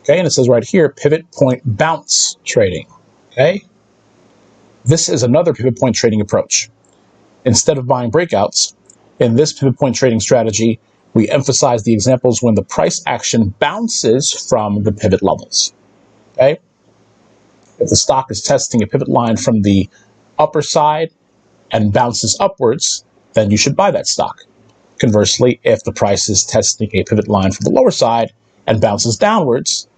Okay, and it says right here, pivot point bounce trading. Okay, this is another pivot point trading approach. Instead of buying breakouts, in this pivot point trading strategy, we emphasize the examples when the price action bounces from the pivot levels. Okay, if the stock is testing a pivot line from the upper side and bounces upwards, then you should buy that stock. Conversely, if the price is testing a pivot line from the lower side and bounces downwards,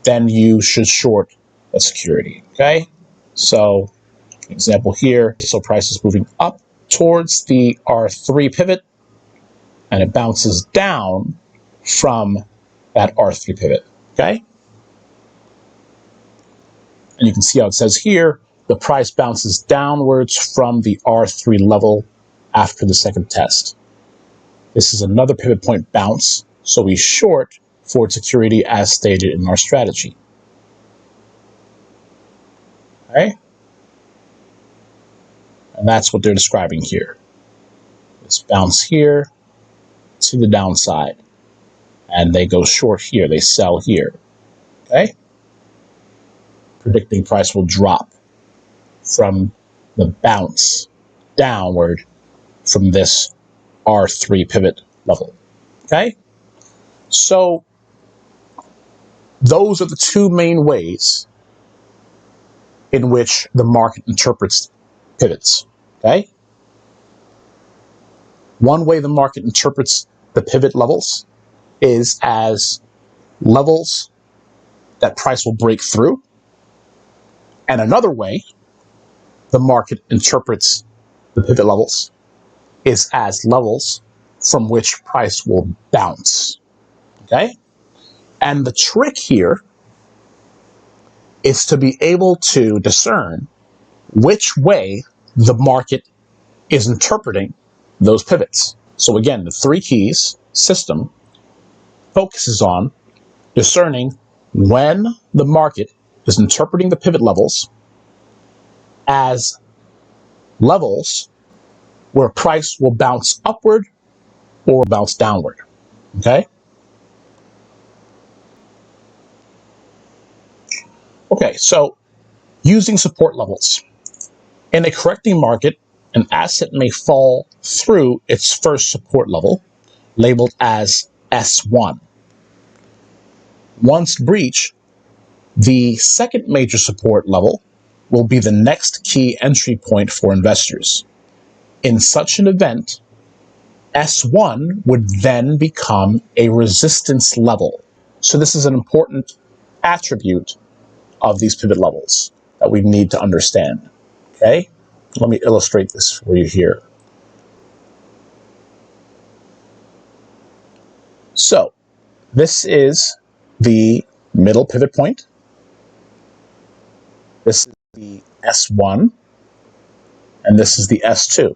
then you should short a security. Okay, so example here, so price is moving up towards the R3 pivot and it bounces down from that R3 pivot. Okay, and you can see how it says here, the price bounces downwards from the R3 level after the second test. This is another pivot point bounce, so we short Ford Security as stated in our strategy. Okay? And that's what they're describing here. This bounce here to the downside. And they go short here, they sell here. Okay? Predicting price will drop from the bounce downward from this R3 pivot level. Okay? So those are the two main ways in which the market interprets pivots. Okay? One way the market interprets the pivot levels is as levels that price will break through. And another way the market interprets the pivot levels is as levels from which price will bounce. Okay? And the trick here is to be able to discern which way the market is interpreting those pivots. So again, the three keys system focuses on discerning when the market is interpreting the pivot levels as levels where price will bounce upward or bounce downward. Okay? Okay, so using support levels. In a correcting market, an asset may fall through its first support level, labeled as S1. Once breached, the second major support level will be the next key entry point for investors. In such an event, S1 would then become a resistance level. So this is an important attribute of these pivot levels that we need to understand. Okay? Let me illustrate this for you here. So, this is the middle pivot point. This is the S1, and this is the S2.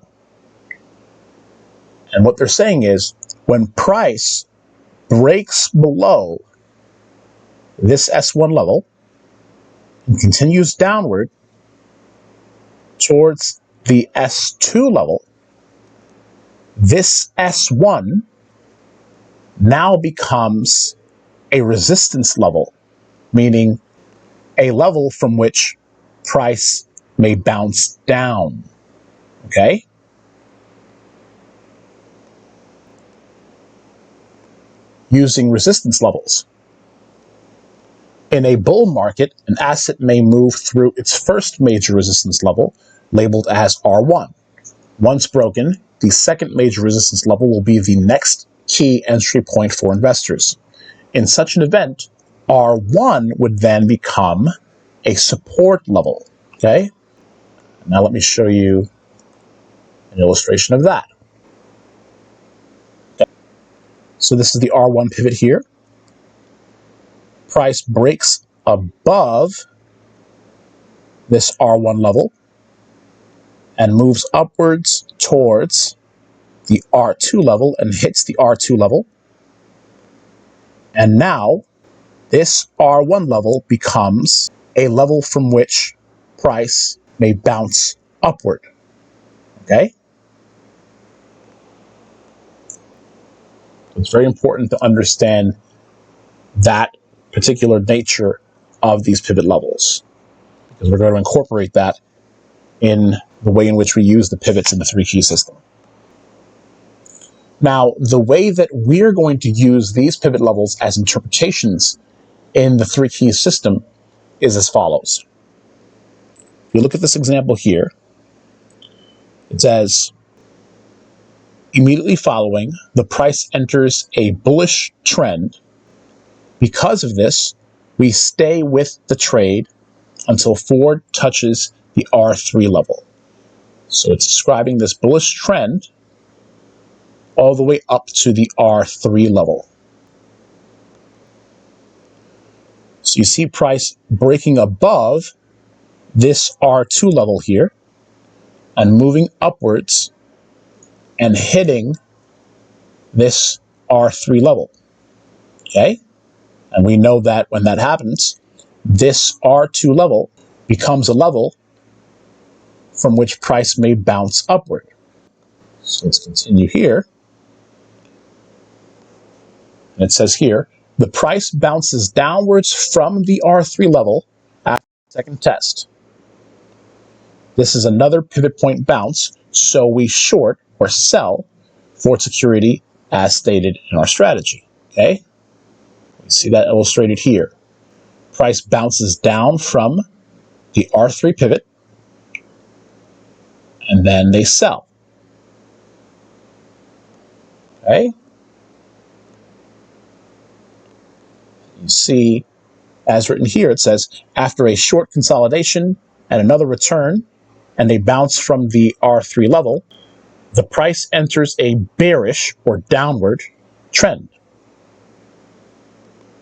And what they're saying is, when price breaks below this S1 level and continues downward towards the S2 level, this S1 now becomes a resistance level, meaning a level from which price may bounce down. Okay? Using resistance levels. In a bull market, an asset may move through its first major resistance level, labeled as R1. Once broken, the second major resistance level will be the next key entry point for investors. In such an event, R1 would then become a support level. Okay? Now let me show you an illustration of that. Okay. So this is the R1 pivot here. Price breaks above this R1 level and moves upwards towards the R2 level and hits the R2 level. And now this R1 level becomes a level from which price may bounce upward. Okay? It's very important to understand that particular nature of these pivot levels, because we're going to incorporate that in the way in which we use the pivots in the three key system. Now, the way that we're going to use these pivot levels as interpretations in the three key system is as follows. If you look at this example here, it says, immediately following, the price enters a bullish trend. Because of this, we stay with the trade until Ford touches the R3 level. So it's describing this bullish trend all the way up to the R3 level. So you see price breaking above this R2 level here and moving upwards and hitting this R3 level. Okay? And we know that when that happens, this R2 level becomes a level from which price may bounce upward. So let's continue here. And it says here, the price bounces downwards from the R3 level after the second test. This is another pivot point bounce, so we short or sell Ford security as stated in our strategy. Okay? You see that illustrated here. Price bounces down from the R3 pivot, and then they sell. Okay? You see, as written here, it says, after a short consolidation and another return, and they bounce from the R3 level, the price enters a bearish or downward trend.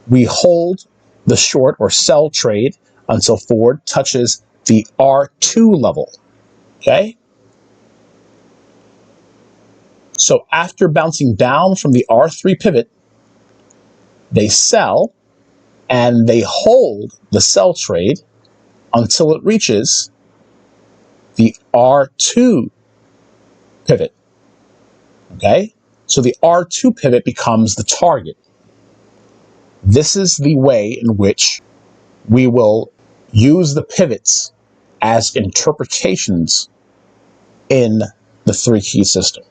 We hold the short or sell trade until Ford touches the R2 level. Okay? So after bouncing down from the R3 pivot, they sell and they hold the sell trade until it reaches the R2 pivot. Okay? So the R2 pivot becomes the target. This is the way in which we will use the pivots as interpretations in the three key system.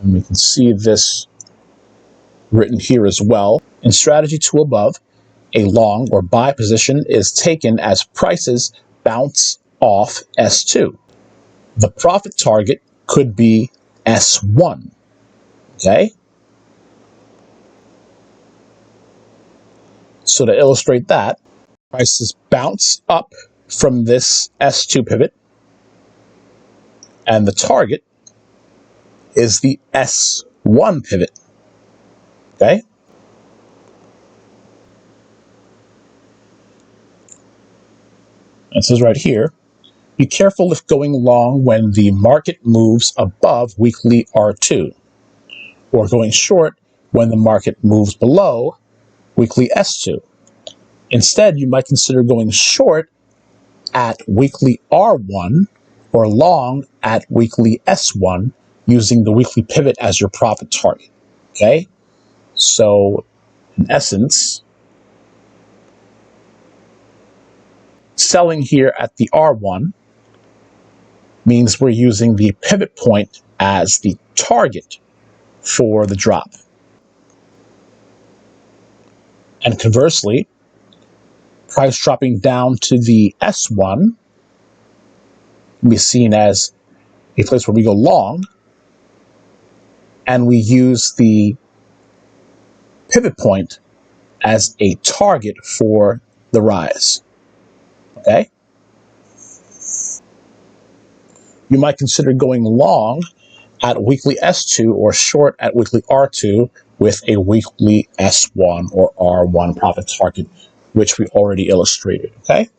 And we can see this written here as well. In strategy 2 above, a long or buy position is taken as prices bounce off S2. The profit target could be S1. Okay? So to illustrate that, prices bounce up from this S2 pivot, and the target is the S1 pivot. Okay? It says right here, be careful if going long when the market moves above weekly R2, or going short when the market moves below weekly S2. Instead, you might consider going short at weekly R1 or long at weekly S1 using the weekly pivot as your profit target. Okay? So, in essence, selling here at the R1 means we're using the pivot point as the target for the drop. And conversely, price dropping down to the S1 can be seen as a place where we go long, and we use the pivot point as a target for the rise. Okay? You might consider going long at weekly S2 or short at weekly R2 with a weekly S1 or R1 profit target, which we already illustrated. Okay?